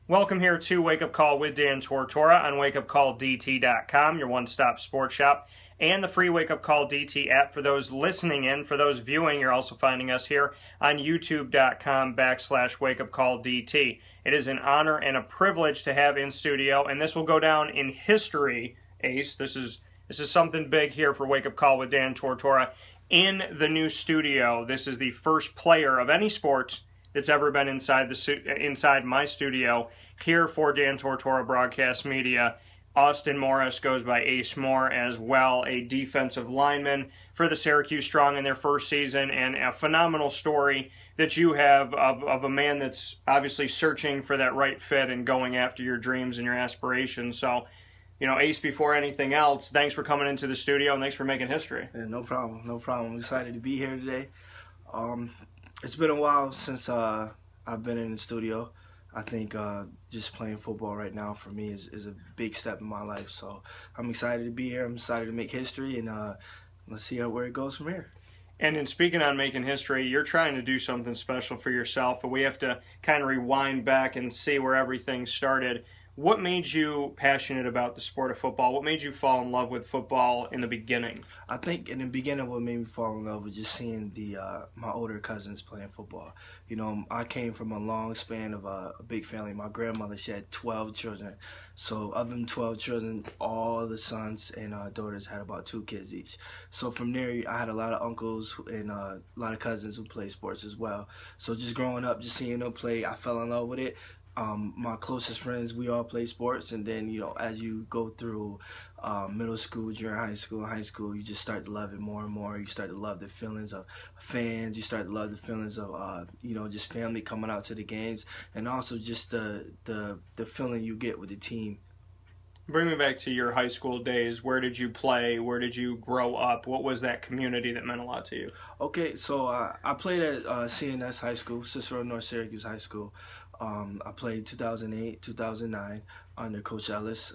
Welcome here to Wake Up Call with Dan Tortora on wakeupcalldt.com, your one-stop sports shop, and the free Wake Up Call DT app for those listening in. For those viewing, you're also finding us here on youtube.com/wakeupcalldt. It is an honor and a privilege to have in studio, and this will go down in history, Ace. This is something big here for Wake Up Call with Dan Tortora. In the new studio, this is the first player of any sport that's ever been inside my studio here for Dan Tortora Broadcast Media. Austin Morris goes by Ace Moore as well, a defensive lineman for the Syracuse Strong in their first season, and a phenomenal story that you have of a man that's obviously searching for that right fit and going after your dreams and your aspirations. So, Ace, before anything else, thanks for coming into the studio and thanks for making history. Yeah, no problem. I'm excited to be here today. It's been a while since I've been in the studio. I think just playing football right now for me is a big step in my life. So I'm excited to be here. I'm excited to make history, and let's see where it goes from here. And in speaking on making history, you're trying to do something special for yourself, but we have to kind of rewind back and see where everything started. What made you passionate about the sport of football? What made you fall in love with football in the beginning? I think in the beginning what made me fall in love was just seeing my older cousins playing football. I came from a long span of a big family. My grandmother, she had 12 children. So of them 12 children, all the sons and daughters had about 2 kids each. So from there, I had a lot of uncles and a lot of cousins who played sports as well. So just growing up, just seeing them play, I fell in love with it. My closest friends, we all play sports, and then as you go through middle school, junior high school, you just start to love it more and more. You start to love the feelings of fans. You start to love the feelings of just family coming out to the games, and also just the feeling you get with the team. Bring me back to your high school days. Where did you play? Where did you grow up? What was that community that meant a lot to you? Okay, so I played at CNS High School, Cicero North Syracuse High School. I played 2008, 2009 under Coach Ellis.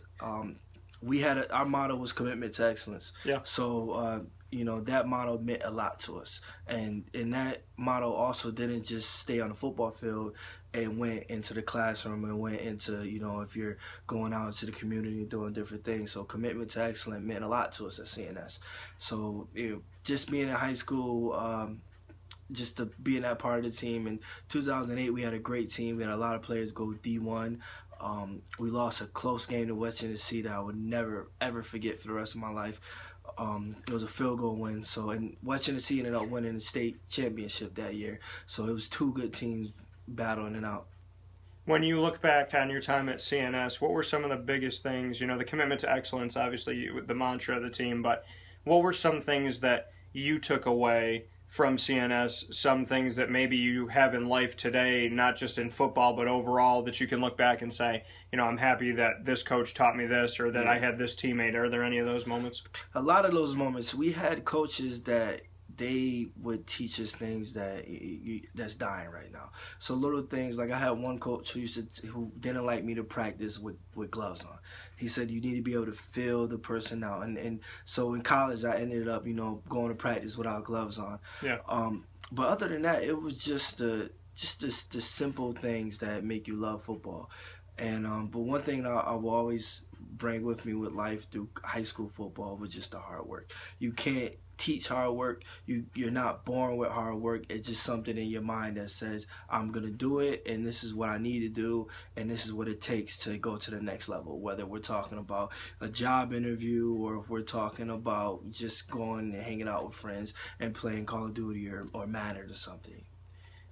We had our motto was commitment to excellence. Yeah. So that motto meant a lot to us, and that motto also didn't just stay on the football field. It went into the classroom and went into if you're going out into the community and doing different things. So commitment to excellence meant a lot to us at CNS. So just being in high school. Just to be in that part of the team. In 2008, we had a great team. We had a lot of players go D1. We lost a close game to West Tennessee that I would never, ever forget for the rest of my life. It was a field goal win. And West Tennessee ended up winning the state championship that year. So it was 2 good teams battling it out. When you look back on your time at CNS, what were some of the biggest things? The commitment to excellence, obviously, the mantra of the team, but what were some things that you took away from CNS, some things that maybe you have in life today, not just in football, but overall, that you can look back and say, I'm happy that this coach taught me this, or that I had this teammate? Are there any of those moments? A lot of those moments. We had coaches that they would teach us things that's dying right now. So little things, like I had one coach who didn't like me to practice with gloves on. He said you need to be able to feel the person out. And so in college I ended up, going to practice without gloves on. Yeah. But other than that, it was just the simple things that make you love football. And but one thing I will always bring with me with life through high school football was just the hard work. You can't teach hard work. You're not born with hard work. It's just something in your mind that says, I'm going to do it, and this is what I need to do, and this is what it takes to go to the next level, whether we're talking about a job interview or if we're talking about just going and hanging out with friends and playing Call of Duty or Madden or something.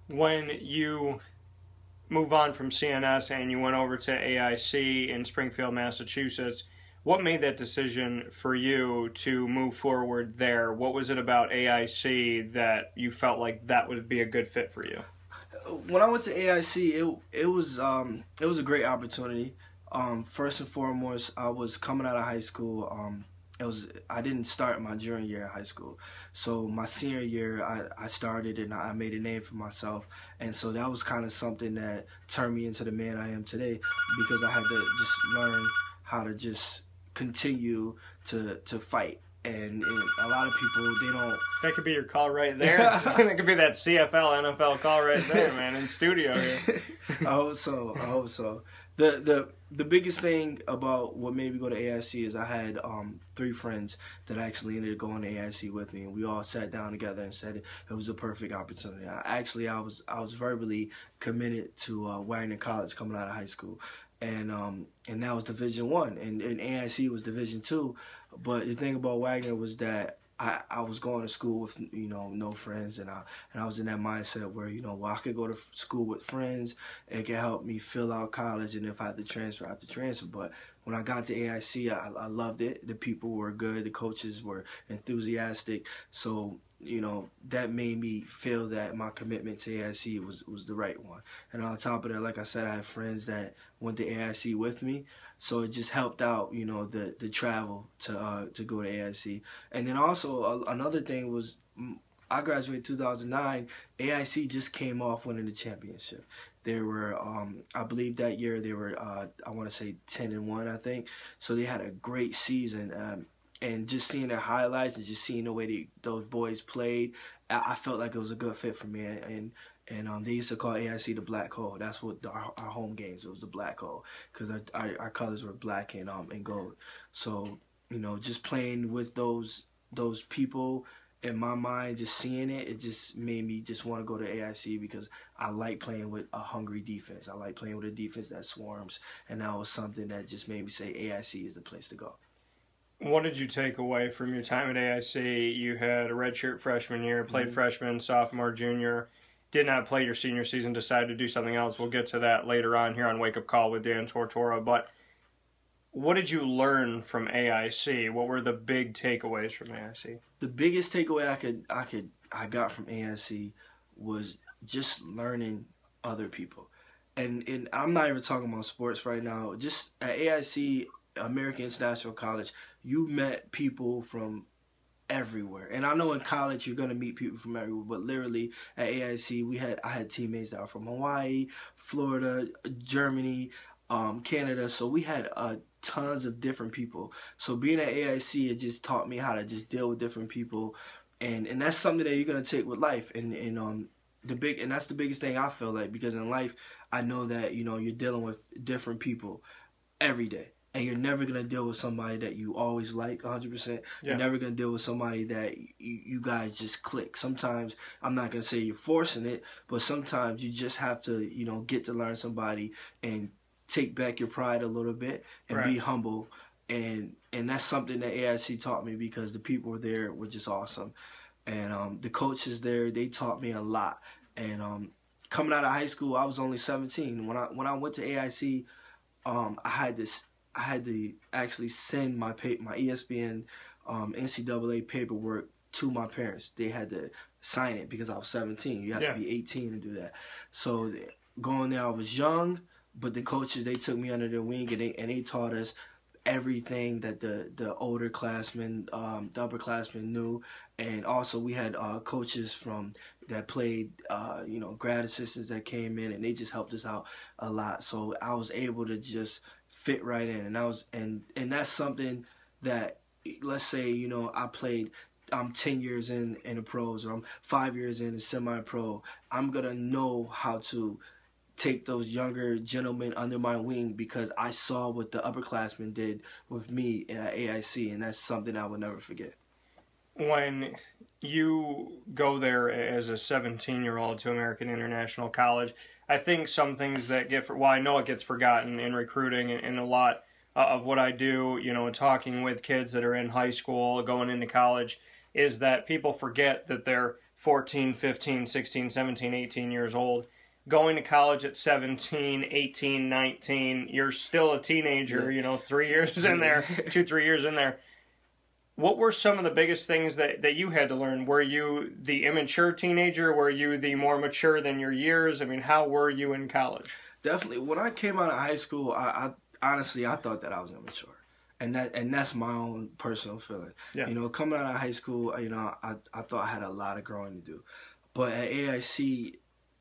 When you move on from CNS and you went over to AIC in Springfield, Massachusetts, what made that decision for you to move forward there? What was it about AIC that you felt like that would be a good fit for you? When I went to AIC, it was a great opportunity. First and foremost, I was coming out of high school. I didn't start my junior year of high school. So my senior year, I started and I made a name for myself. And so that was kind of something that turned me into the man I am today, because I had to just learn how to just continue to fight a lot of people, they don't. That could be your call right there. That could be that CFL, NFL call right there, man, in studio here. I hope so. The biggest thing about what made me go to AIC is I had 3 friends that actually ended up going to AIC with me, and we all sat down together and said it was a perfect opportunity. I was verbally committed to Wagner College coming out of high school, and that was Division I, and AIC was Division II. But the thing about Wagner was that I was going to school with no friends, and I was in that mindset where I could go to school with friends. It could help me fill out college, and if I had to transfer, I had to transfer. But when I got to AIC, I loved it. The people were good, the coaches were enthusiastic, so that made me feel that my commitment to AIC was the right one. And on top of that, like I said, I had friends that went to AIC with me. So it just helped out, the travel to go to AIC. And then also another thing was I graduated 2009. AIC just came off winning the championship. They were, I believe that year they were, I want to say 10-1, I think. So they had a great season. And just seeing their highlights and just seeing the way those boys played, I felt like it was a good fit for me. And they used to call AIC the Black Hole. That's what our home games, it was the Black Hole, because our colors were black and gold. So just playing with those people, in my mind, just seeing it just made me just want to go to AIC, because I like playing with a hungry defense. I like playing with a defense that swarms, and that was something that just made me say AIC is the place to go. What did you take away from your time at AIC? You had a redshirt freshman year, played freshman, sophomore, junior, did not play your senior season, decided to do something else. We'll get to that later on here on Wake Up Call with Dan Tortora. But what did you learn from AIC? What were the big takeaways from AIC? The biggest takeaway I got from AIC was just learning other people. And I'm not even talking about sports right now. Just at AIC, American International College, you met people from everywhere. And I know in college you're going to meet people from everywhere, but literally at AIC I had teammates that were from Hawaii, Florida, Germany, Canada. So we had tons of different people. So being at AIC, it just taught me how to just deal with different people, and that's something that you're going to take with life. And that's the biggest thing I feel like, because in life I know that you're dealing with different people every day. And you're never going to deal with somebody that you always like 100%. Yeah. You're never going to deal with somebody that you guys just click. Sometimes, I'm not going to say you're forcing it, but sometimes you just have to, get to learn somebody and take back your pride a little bit and be humble. And that's something that AIC taught me, because the people there were just awesome. And the coaches there, they taught me a lot. And coming out of high school, I was only 17. When I went to AIC, I had to actually send my ESPN NCAA paperwork to my parents. They had to sign it because I was 17. You have to be 18 to do that. So going there, I was young, but the coaches, they took me under their wing, and they taught us everything that the older classmen, the upperclassmen knew. And also we had coaches that played, grad assistants that came in, and they just helped us out a lot. So I was able to just fit right in, and that's something that, let's say I'm 10 years in the pros, or I'm 5 years in semi-pro, I'm gonna know how to take those younger gentlemen under my wing, because I saw what the upperclassmen did with me at AIC, and that's something I will never forget. When you go there as a 17-year-old to American International College, I think some things that I know it gets forgotten in recruiting, and a lot of what I do, talking with kids that are in high school, going into college, is that people forget that they're 14, 15, 16, 17, 18 years old. Going to college at 17, 18, 19, you're still a teenager, 3 years in there, 2-3 years in there. What were some of the biggest things that you had to learn? Were you the immature teenager? Were you the more mature than your years? I mean, how were you in college? Definitely. When I came out of high school, I honestly, I thought that I was immature. And that's my own personal feeling. Yeah. Coming out of high school, I thought I had a lot of growing to do. But at AIC,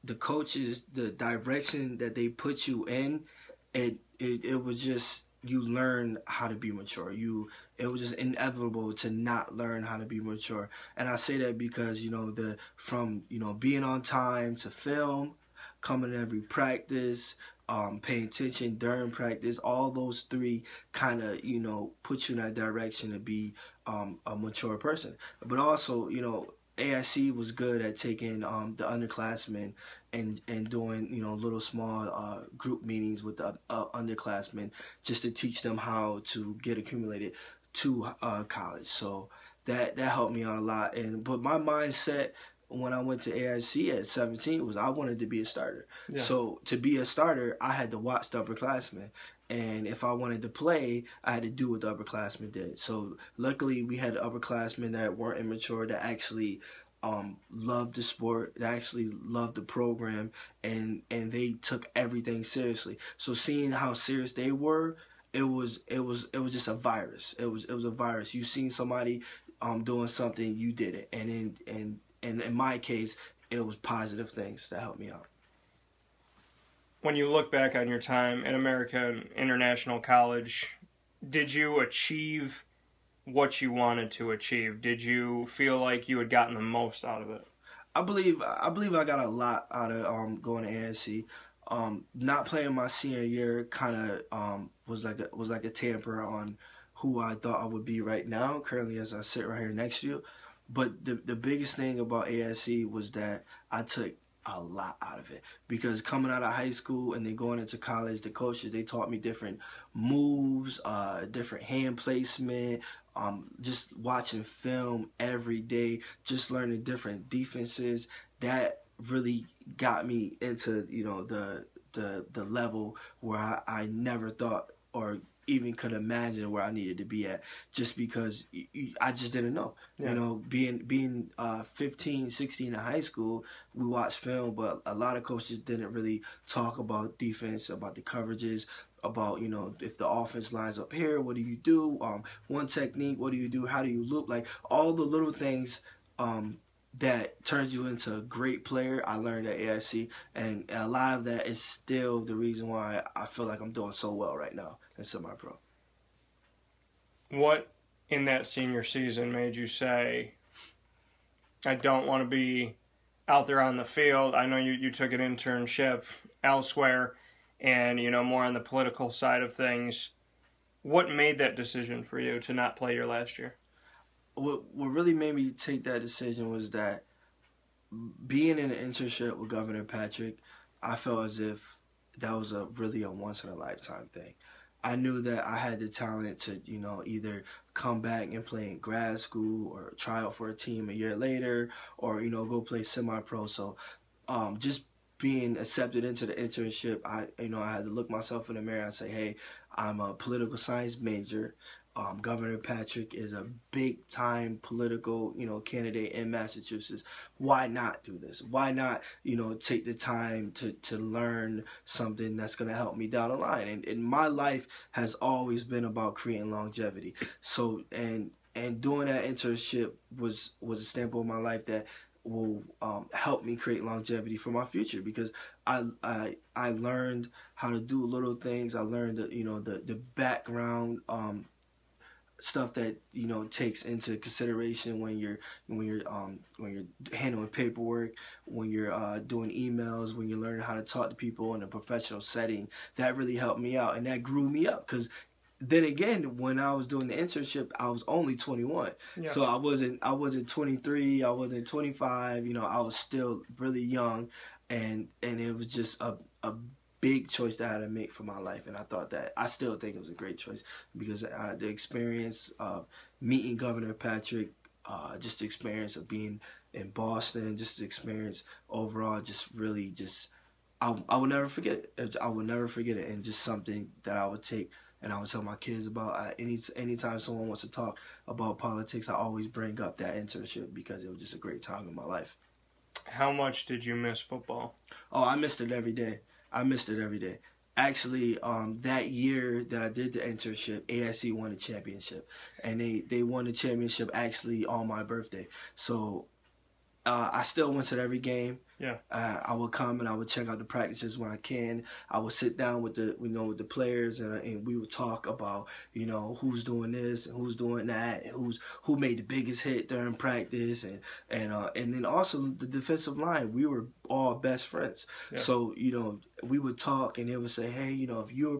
the coaches, the direction that they put you in, it was just you learn how to be mature. It was just inevitable to not learn how to be mature. And I say that because, from being on time to film, coming to every practice, paying attention during practice, all those three kind of, put you in that direction to be a mature person. But also, AIC was good at taking the underclassmen and doing little small group meetings with the underclassmen just to teach them how to get accumulated to college. So that helped me out a lot. But my mindset when I went to AIC at 17 was I wanted to be a starter. Yeah. So to be a starter, I had to watch the upperclassmen. And if I wanted to play, I had to do what the upperclassmen did. So luckily, we had upperclassmen that weren't immature, that actually loved the sport, that actually loved the program, and they took everything seriously. So seeing how serious they were, it was just a virus. It was a virus. You seen somebody doing something, you did it, and in my case, it was positive things that helped me out. When you look back on your time at American International College, did you achieve what you wanted to achieve? Did you feel like you had gotten the most out of it? I believe I got a lot out of going to AIC. Not playing my senior year kind of was like a tamper on who I thought I would be right now, currently as I sit right here next to you. But the biggest thing about AIC was that I took a lot out of it, because coming out of high school and then going into college, the coaches, they taught me different moves, different hand placement, just watching film every day, just learning different defenses. That really got me into the level where I never thought or even could imagine where I needed to be at, just because I just didn't know. Yeah. Being 15, 16 in high school, we watched film, but a lot of coaches didn't really talk about defense, about the coverages, about, if the offense lines up here, what do you do? One technique, what do you do? How do you loop? Like all the little things that turns you into a great player, I learned at AIC, and a lot of that is still the reason why I feel like I'm doing so well right now in semi-pro. What in that senior season made you say, I don't want to be out there on the field? I know you took an internship elsewhere and, more on the political side of things. What made that decision for you to not play your last year? What really made me take that decision was that being in an internship with Governor Patrick, I felt as if that was a once-in-a-lifetime thing. I knew that I had the talent to, either come back and play in grad school or try out for a team a year later, or, go play semi-pro. So just being accepted into the internship, I had to look myself in the mirror and say, hey, I'm a political science major. Governor Patrick is a big-time political, candidate in Massachusetts. Why not do this? Why not, take the time to learn something that's going to help me down the line? And my life has always been about creating longevity. So, and doing that internship was a stamp on my life that will help me create longevity for my future, because I learned how to do little things. I learned the background stuff that takes into consideration when you're handling paperwork, when you're doing emails, when you're learning how to talk to people in a professional setting. That really helped me out, and that grew me up, because then again, when I was doing the internship, I was only 21. Yeah. So I wasn't 23, I wasn't 25, I was still really young, and it was just a big choice that I had to make for my life. And I still think it was a great choice, because the experience of meeting Governor Patrick, just the experience of being in Boston, just the experience overall, I will never forget it. I will never forget it, and just something that I would take and I would tell my kids about. Anytime someone wants to talk about politics, I always bring up that internship, because it was just a great time in my life. How much did you miss football? Oh, I missed it every day. Actually, that year that I did the internship, AIC won the championship. And they won the championship actually on my birthday. So I still went to every game. Yeah. I would come and I would check out the practices when I can. I would sit down with with the players and we would talk about who's doing this and who's doing that, and who made the biggest hit during practice, and then also the defensive line. We were all best friends. Yeah. So we would talk and they would say, hey, if you were